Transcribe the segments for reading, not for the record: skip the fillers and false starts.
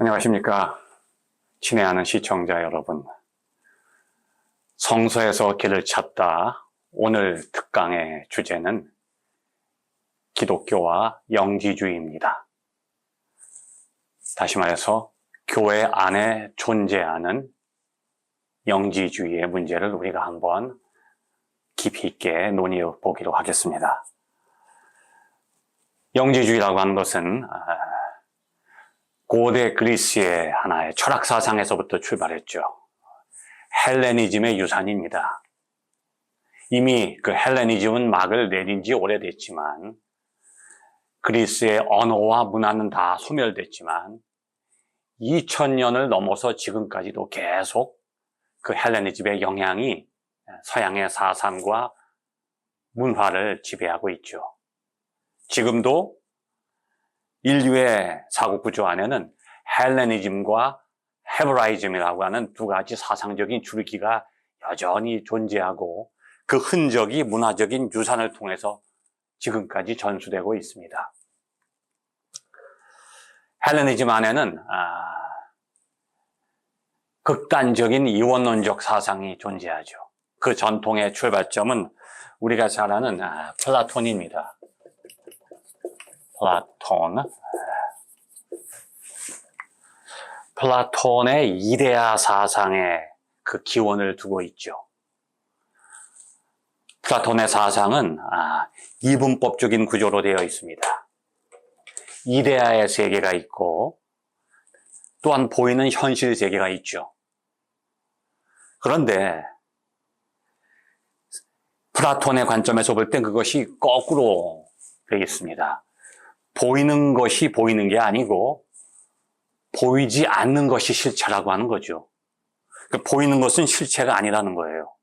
안녕하십니까. 친애하는 시청자 여러분. 성서에서 길을 찾다. 오늘 특강의 주제는 기독교와 영지주의입니다. 다시 말해서 교회 안에 존재하는 영지주의의 문제를 우리가 한번 깊이 있게 논의해 보기로 하겠습니다. 영지주의라고 하는 것은 고대 그리스의 하나의 철학 사상에서부터 출발했죠. 헬레니즘의 유산입니다. 이미 그 헬레니즘은 막을 내린 지 오래됐지만 그리스의 언어와 문화는 다 소멸됐지만 2000년을 넘어서 지금까지도 계속 그 헬레니즘의 영향이 서양의 사상과 문화를 지배하고 있죠. 지금도 인류의 사고 구조 안에는 헬레니즘과 헤브라이즘이라고 하는 두 가지 사상적인 줄기가 여전히 존재하고 그 흔적이 문화적인 유산을 통해서 지금까지 전수되고 있습니다. 헬레니즘 안에는 극단적인 이원론적 사상이 존재하죠. 그 전통의 출발점은 우리가 잘 아는 플라톤입니다. 플라톤의 이데아 사상에 그 기원을 두고 있죠. 플라톤의 사상은 이분법적인 구조로 되어 있습니다. 이데아의 세계가 있고 또한 보이는 현실 세계가 있죠. 그런데 플라톤의 관점에서 볼 땐 그것이 거꾸로 되어 있습니다. 보이는 것이 보이는 게 아니고 보이지 않는 것이 실체라고 하는 거죠. 보이는 것은 실체가 아니라는 거예요.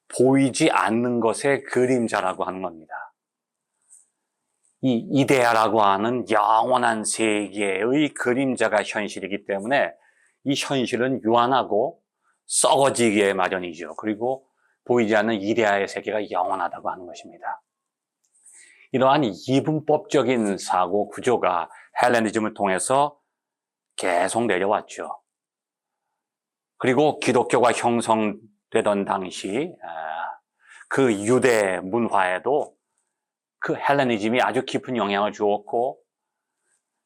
보이지 않는 것의 그림자라고 하는 겁니다. 이 이데아라고 하는 영원한 세계의 그림자가 현실이기 때문에 이 현실은 유한하고 썩어지기에 마련이죠. 그리고 보이지 않는 이데아의 세계가 영원하다고 하는 것입니다. 이러한 이분법적인 사고 구조가 헬레니즘을 통해서 계속 내려왔죠. 그리고 기독교가 형성되던 당시 그 유대 문화에도 그 헬레니즘이 아주 깊은 영향을 주었고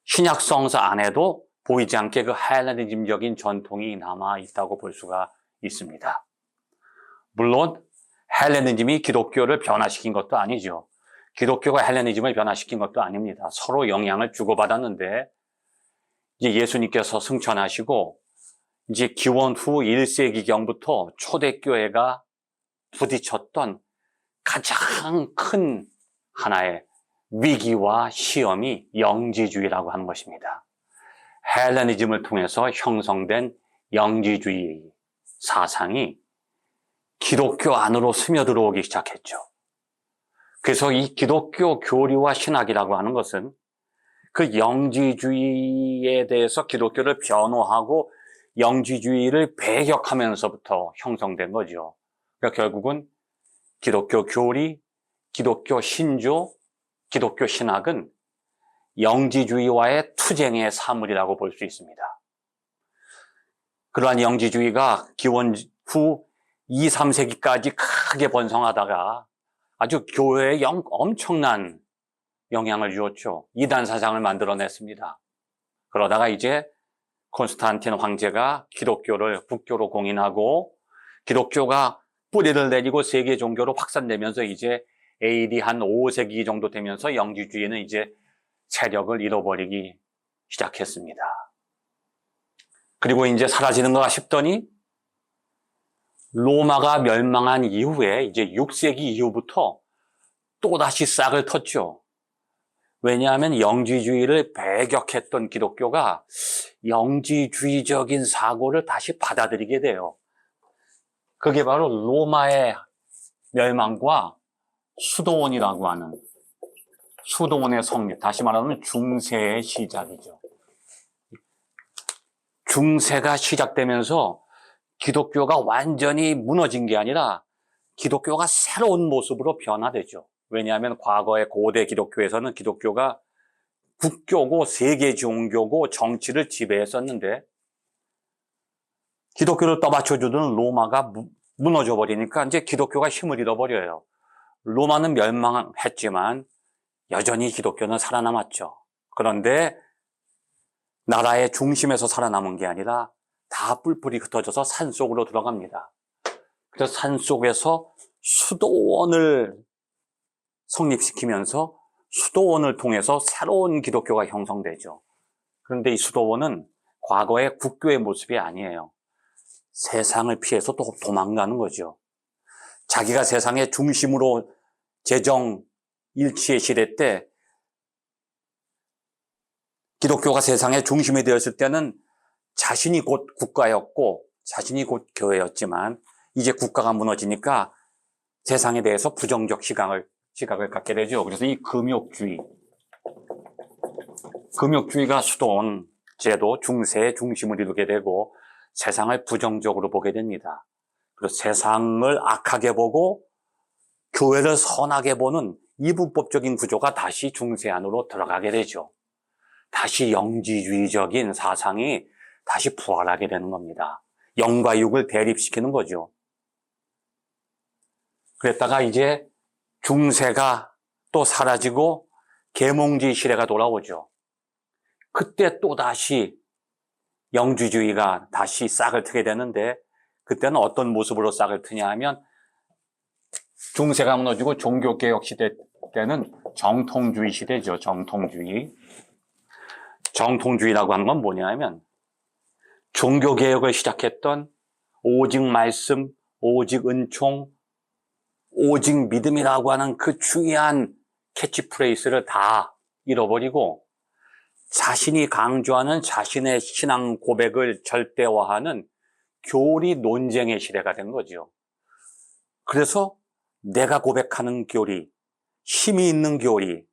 신약 성서 안에도 보이지 않게 그 헬레니즘적인 전통이 남아 있다고 볼 수가 있습니다. 물론 헬레니즘이 기독교를 변화시킨 것도 아니죠. 기독교가 헬레니즘을 변화시킨 것도 아닙니다. 서로 영향을 주고받았는데 이제 예수님께서 승천하시고 이제 기원 후 1세기경부터 초대교회가 부딪혔던 가장 큰 하나의 위기와 시험이 영지주의라고 하는 것입니다. 헬레니즘을 통해서 형성된 영지주의 사상이 기독교 안으로 스며들어오기 시작했죠. 그래서 이 기독교 교리와 신학이라고 하는 것은 그 영지주의에 대해서 기독교를 변호하고 영지주의를 배격하면서부터 형성된 거죠. 그러니까 결국은 기독교 교리, 기독교 신조, 기독교 신학은 영지주의와의 투쟁의 사물이라고 볼 수 있습니다. 그러한 영지주의가 기원 후 2, 3세기까지 크게 번성하다가 아주 교회에 엄청난 영향을 주었죠. 이단 사상을 만들어냈습니다. 그러다가 이제 콘스탄틴 황제가 기독교를 국교로 공인하고 기독교가 뿌리를 내리고 세계 종교로 확산되면서 이제 AD 한 5세기 정도 되면서 영지주의는 이제 세력을 잃어버리기 시작했습니다. 그리고 이제 사라지는가 싶더니 로마가 멸망한 이후에 이제 6세기 이후부터 또다시 싹을 텄죠. 왜냐하면 영지주의를 배격했던 기독교가 영지주의적인 사고를 다시 받아들이게 돼요. 그게 바로 로마의 멸망과 수도원이라고 하는 수도원의 성립, 다시 말하면 중세의 시작이죠. 중세가 시작되면서 기독교가 완전히 무너진 게 아니라 기독교가 새로운 모습으로 변화되죠. 왜냐하면 과거의 고대 기독교에서는 기독교가 국교고 세계 종교고 정치를 지배했었는데 기독교를 떠받쳐주던 로마가 무너져 버리니까 이제 기독교가 힘을 잃어버려요. 로마는 멸망했지만 여전히 기독교는 살아남았죠. 그런데 나라의 중심에서 살아남은 게 아니라 다 뿔뿔이 흩어져서 산속으로 들어갑니다. 그래서 산속에서 수도원을 성립시키면서 수도원을 통해서 새로운 기독교가 형성되죠. 그런데 이 수도원은 과거의 국교의 모습이 아니에요. 세상을 피해서 또 도망가는 거죠. 자기가 세상의 중심으로 재정 일치의 시대 때 기독교가 세상의 중심이 되었을 때는 자신이 곧 국가였고 자신이 곧 교회였지만 이제 국가가 무너지니까 세상에 대해서 부정적 시각을 갖게 되죠. 그래서 이 금욕주의가 수도원 제도 중세의 중심을 이루게 되고 세상을 부정적으로 보게 됩니다. 그래서 세상을 악하게 보고 교회를 선하게 보는 이분법적인 구조가 다시 중세 안으로 들어가게 되죠. 다시 영지주의적인 사상이 다시 부활하게 되는 겁니다. 영과 육을 대립시키는 거죠. 그랬다가 이제 중세가 또 사라지고 계몽주의 시대가 돌아오죠. 그때 또 다시 영지주의가 다시 싹을 트게 되는데 그때는 어떤 모습으로 싹을 트냐 하면 중세가 무너지고 종교개혁 시대 때는 정통주의 시대죠. 정통주의라고 하는 건 뭐냐 하면 종교개혁을 시작했던 오직 말씀, 오직 은총, 오직 믿음이라고 하는 그 중요한 캐치프레이스를 다 잃어버리고 자신이 강조하는 자신의 신앙 고백을 절대화하는 교리 논쟁의 시대가 된 거죠. 그래서 내가 고백하는 교리, 힘이 있는 교리,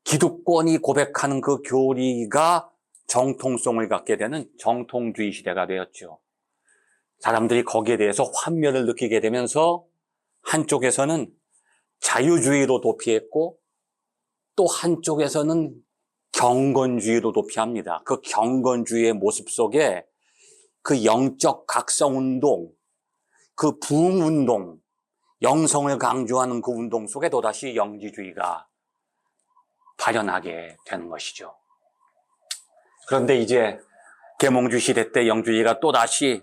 기득권이 고백하는 그 교리가 정통성을 갖게 되는 정통주의 시대가 되었죠. 사람들이 거기에 대해서 환멸을 느끼게 되면서 한쪽에서는 자유주의로 도피했고 또 한쪽에서는 경건주의로 도피합니다. 그 경건주의의 모습 속에 그 영적 각성운동, 그 부흥운동, 영성을 강조하는 그 운동 속에 또다시 영지주의가 발현하게 되는 것이죠. 그런데 이제 계몽주의 시대 때 영주의가 또다시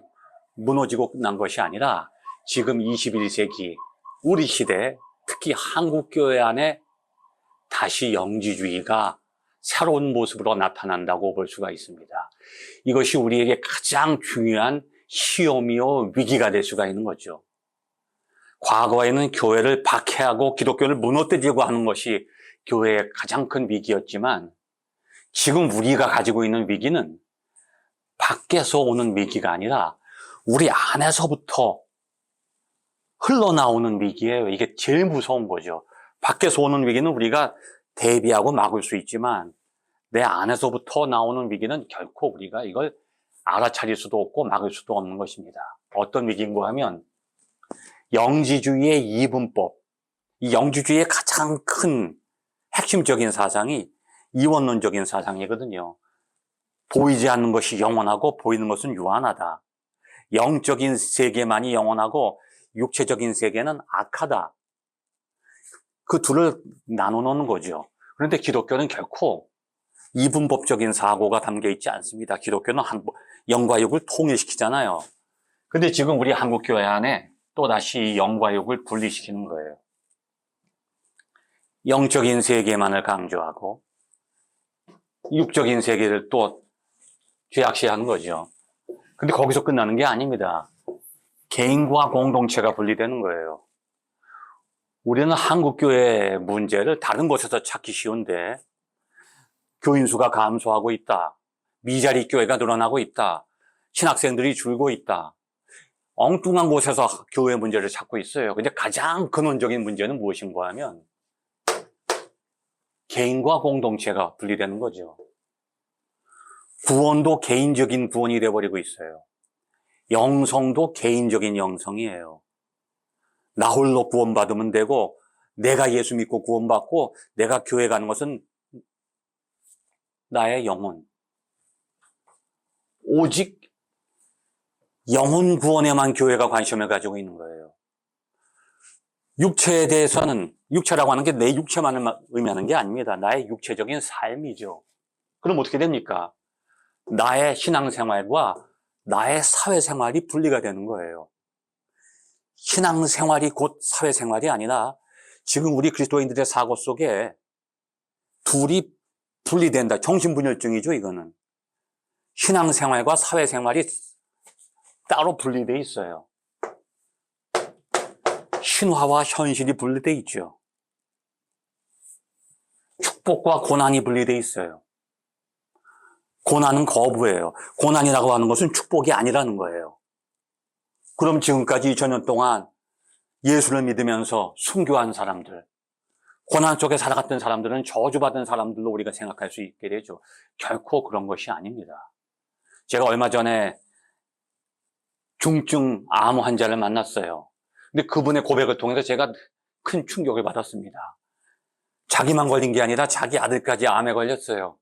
무너지고 끝난 것이 아니라 지금 21세기 우리 시대 특히 한국교회 안에 다시 영지주의가 새로운 모습으로 나타난다고 볼 수가 있습니다. 이것이 우리에게 가장 중요한 시험이요 위기가 될 수가 있는 거죠. 과거에는 교회를 박해하고 기독교를 무너뜨리려고 하는 것이 교회의 가장 큰 위기였지만 지금 우리가 가지고 있는 위기는 밖에서 오는 위기가 아니라 우리 안에서부터 흘러나오는 위기예요. 이게 제일 무서운 거죠. 밖에서 오는 위기는 우리가 대비하고 막을 수 있지만 내 안에서부터 나오는 위기는 결코 우리가 이걸 알아차릴 수도 없고 막을 수도 없는 것입니다. 어떤 위기인가 하면 영지주의의 이분법, 이 영지주의의 가장 큰 핵심적인 사상이 이원론적인 사상이거든요. 보이지 않는 것이 영원하고 보이는 것은 유한하다. 영적인 세계만이 영원하고 육체적인 세계는 악하다. 그 둘을 나눠 놓는 거죠. 그런데 기독교는 결코 이분법적인 사고가 담겨 있지 않습니다. 기독교는 영과 육을 통일시키잖아요. 근데 지금 우리 한국교회 안에 또다시 영과 육을 분리시키는 거예요. 영적인 세계만을 강조하고 육적인 세계를 또 죄악시하는 거죠. 근데 거기서 끝나는 게 아닙니다. 개인과 공동체가 분리되는 거예요. 우리는 한국교회 문제를 다른 곳에서 찾기 쉬운데 교인 수가 감소하고 있다. 미자리 교회가 늘어나고 있다. 신학생들이 줄고 있다. 엉뚱한 곳에서 교회 문제를 찾고 있어요. 근데 가장 근원적인 문제는 무엇인가 하면 개인과 공동체가 분리되는 거죠. 구원도 개인적인 구원이 되어버리고 있어요. 영성도 개인적인 영성이에요. 나 홀로 구원받으면 되고 내가 예수 믿고 구원받고 내가 교회 가는 것은 나의 영혼. 오직 영혼 구원에만 교회가 관심을 가지고 있는 거예요. 육체에 대해서는, 육체라고 하는 게 내 육체만을 의미하는 게 아닙니다. 나의 육체적인 삶이죠. 그럼 어떻게 됩니까? 나의 신앙생활과 나의 사회생활이 분리가 되는 거예요. 신앙생활이 곧 사회생활이 아니라 지금 우리 그리스도인들의 사고 속에 둘이 분리된다. 정신분열증이죠, 이거는. 신앙생활과 사회생활이 따로 분리되어 있어요. 신화와 현실이 분리되어 있죠. 축복과 고난이 분리되어 있어요. 고난은 거부예요. 고난이라고 하는 것은 축복이 아니라는 거예요. 그럼 지금까지 2000년 동안 예수를 믿으면서 순교한 사람들, 고난 속에 살아갔던 사람들은 저주받은 사람들로 우리가 생각할 수 있게 되죠. 결코 그런 것이 아닙니다. 제가 얼마 전에 중증 암 환자를 만났어요. 근데 그분의 고백을 통해서 제가 큰 충격을 받았습니다. 자기만 걸린 게 아니라 자기 아들까지 암에 걸렸어요.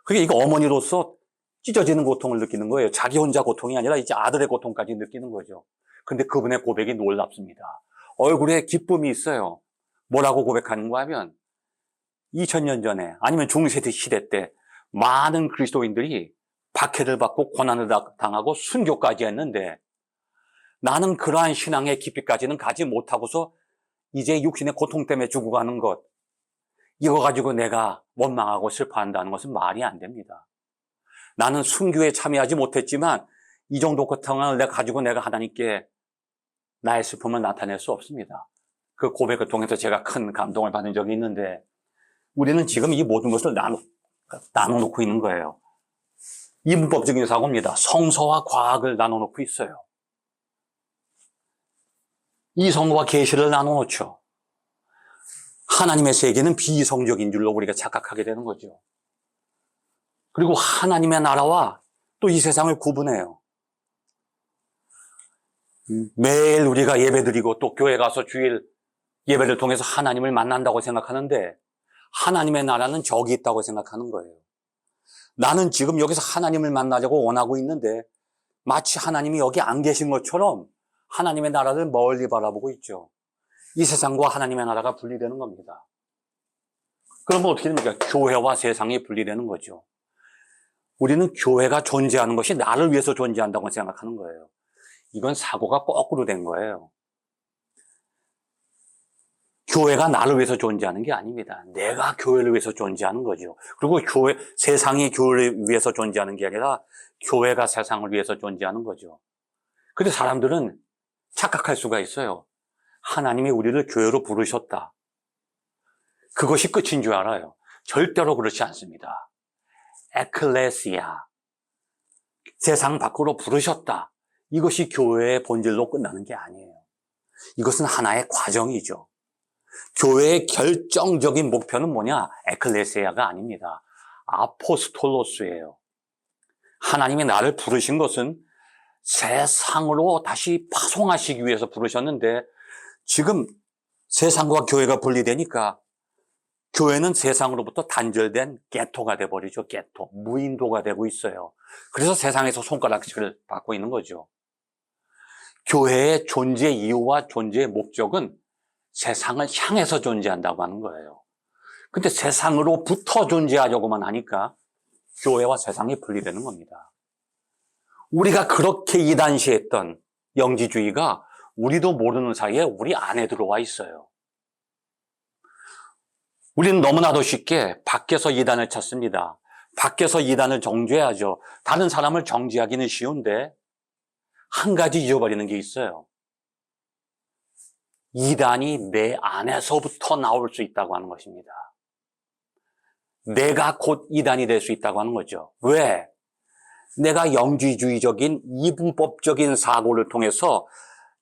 그게 이거 어머니로서 찢어지는 고통을 느끼는 거예요. 자기 혼자 고통이 아니라 이제 아들의 고통까지 느끼는 거죠. 근데 그분의 고백이 놀랍습니다. 얼굴에 기쁨이 있어요. 뭐라고 고백하는가 하면 2000년 전에 아니면 중세대 시대 때 많은 그리스도인들이 박해를 받고 고난을 당하고 순교까지 했는데 나는 그러한 신앙의 깊이까지는 가지 못하고서 이제 육신의 고통 때문에 죽어가는 것, 이거 가지고 내가 원망하고 슬퍼한다는 것은 말이 안 됩니다. 나는 순교에 참여하지 못했지만 이 정도 고통을 내가 가지고 내가 하나님께 나의 슬픔을 나타낼 수 없습니다. 그 고백을 통해서 제가 큰 감동을 받은 적이 있는데 우리는 지금 이 모든 것을 나눠놓고 있는 거예요. 이분법적인 사고입니다. 성서와 과학을 나눠놓고 있어요. 이성과 계시를 나눠놓죠. 하나님의 세계는 비이성적인 줄로 우리가 착각하게 되는 거죠. 그리고 하나님의 나라와 또 이 세상을 구분해요. 매일 우리가 예배드리고 또 교회 가서 주일 예배를 통해서 하나님을 만난다고 생각하는데 하나님의 나라는 저기 있다고 생각하는 거예요. 나는 지금 여기서 하나님을 만나려고 원하고 있는데 마치 하나님이 여기 안 계신 것처럼 하나님의 나라를 멀리 바라보고 있죠. 이 세상과 하나님의 나라가 분리되는 겁니다. 그러면 어떻게 됩니까? 교회와 세상이 분리되는 거죠. 우리는 교회가 존재하는 것이 나를 위해서 존재한다고 생각하는 거예요. 이건 사고가 거꾸로 된 거예요. 교회가 나를 위해서 존재하는 게 아닙니다. 내가 교회를 위해서 존재하는 거죠. 그리고 세상이 교회를 위해서 존재하는 게 아니라 교회가 세상을 위해서 존재하는 거죠. 근데 사람들은 착각할 수가 있어요. 하나님이 우리를 교회로 부르셨다. 그것이 끝인 줄 알아요. 절대로 그렇지 않습니다. 에클레시아, 세상 밖으로 부르셨다. 이것이 교회의 본질로 끝나는 게 아니에요. 이것은 하나의 과정이죠. 교회의 결정적인 목표는 뭐냐? 에클레시아가 아닙니다. 아포스톨로스예요. 하나님이 나를 부르신 것은 세상으로 다시 파송하시기 위해서 부르셨는데 지금 세상과 교회가 분리되니까 교회는 세상으로부터 단절된 게토가 돼버리죠. 게토, 무인도가 되고 있어요. 그래서 세상에서 손가락질을 받고 있는 거죠. 교회의 존재 이유와 존재의 목적은 세상을 향해서 존재한다고 하는 거예요. 근데 세상으로부터 존재하려고만 하니까 교회와 세상이 분리되는 겁니다. 우리가 그렇게 이단시했던 영지주의가 우리도 모르는 사이에 우리 안에 들어와 있어요. 우리는 너무나도 쉽게 밖에서 이단을 찾습니다. 밖에서 이단을 정죄하죠. 다른 사람을 정죄하기는 쉬운데 한 가지 잊어버리는 게 있어요. 이단이 내 안에서부터 나올 수 있다고 하는 것입니다. 내가 곧 이단이 될 수 있다고 하는 거죠. 왜? 내가 영지주의적인 이분법적인 사고를 통해서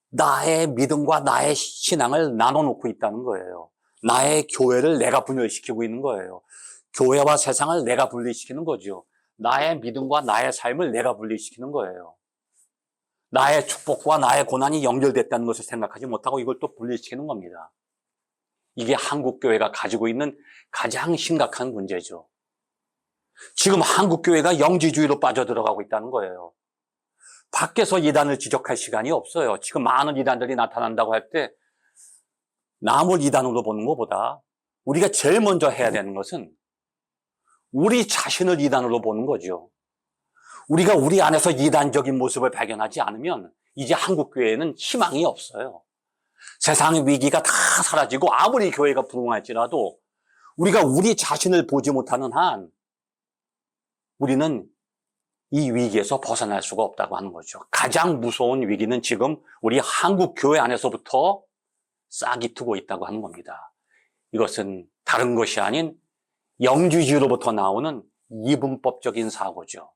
나의 믿음과 나의 신앙을 나눠놓고 있다는 거예요. 나의 교회를 내가 분열시키고 있는 거예요. 교회와 세상을 내가 분리시키는 거죠. 나의 믿음과 나의 삶을 내가 분리시키는 거예요. 나의 축복과 나의 고난이 연결됐다는 것을 생각하지 못하고 이걸 또 분리시키는 겁니다. 이게 한국 교회가 가지고 있는 가장 심각한 문제죠. 지금 한국교회가 영지주의로 빠져들어가고 있다는 거예요. 밖에서 이단을 지적할 시간이 없어요. 지금 많은 이단들이 나타난다고 할 때 남을 이단으로 보는 것보다 우리가 제일 먼저 해야 되는 것은 우리 자신을 이단으로 보는 거죠. 우리가 우리 안에서 이단적인 모습을 발견하지 않으면 이제 한국교회에는 희망이 없어요. 세상의 위기가 다 사라지고 아무리 교회가 부흥할지라도 우리가 우리 자신을 보지 못하는 한 우리는 이 위기에서 벗어날 수가 없다고 하는 거죠. 가장 무서운 위기는 지금 우리 한국 교회 안에서부터 싹이 트고 있다고 하는 겁니다. 이것은 다른 것이 아닌 영지주의로부터 나오는 이분법적인 사고죠.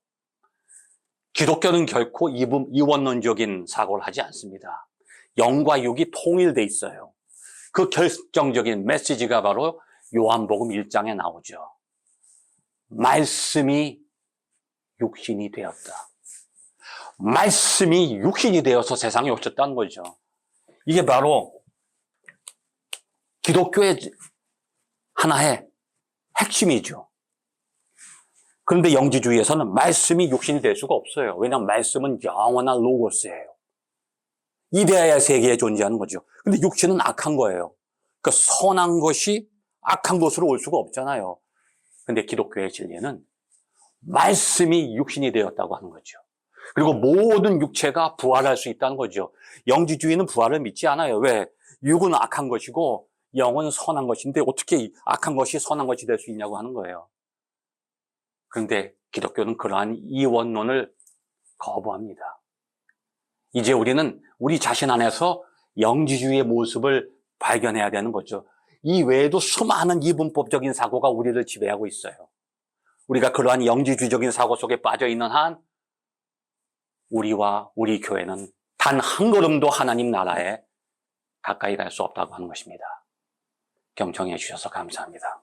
기독교는 결코 이원론적인 사고를 하지 않습니다. 영과 육이 통일돼 있어요. 그 결정적인 메시지가 바로 요한복음 1장에 나오죠. 말씀이 육신이 되었다. 말씀이 육신이 되어서 세상에 오셨다는 거죠. 이게 바로 기독교의 하나의 핵심이죠. 그런데 영지주의에서는 말씀이 육신이 될 수가 없어요. 왜냐하면 말씀은 영원한 로고스예요. 이데아의 세계에 존재하는 거죠. 근데 육신은 악한 거예요. 그러니까 선한 것이 악한 것으로 올 수가 없잖아요. 근데 기독교의 진리는 말씀이 육신이 되었다고 하는 거죠. 그리고 모든 육체가 부활할 수 있다는 거죠. 영지주의는 부활을 믿지 않아요. 왜? 육은 악한 것이고 영은 선한 것인데 어떻게 악한 것이 선한 것이 될 수 있냐고 하는 거예요. 그런데 기독교는 그러한 이원론을 거부합니다. 이제 우리는 우리 자신 안에서 영지주의의 모습을 발견해야 되는 거죠. 이 외에도 수많은 이분법적인 사고가 우리를 지배하고 있어요. 우리가 그러한 영지주의적인 사고 속에 빠져 있는 한 우리와 우리 교회는 단 한 걸음도 하나님 나라에 가까이 갈 수 없다고 하는 것입니다. 경청해 주셔서 감사합니다.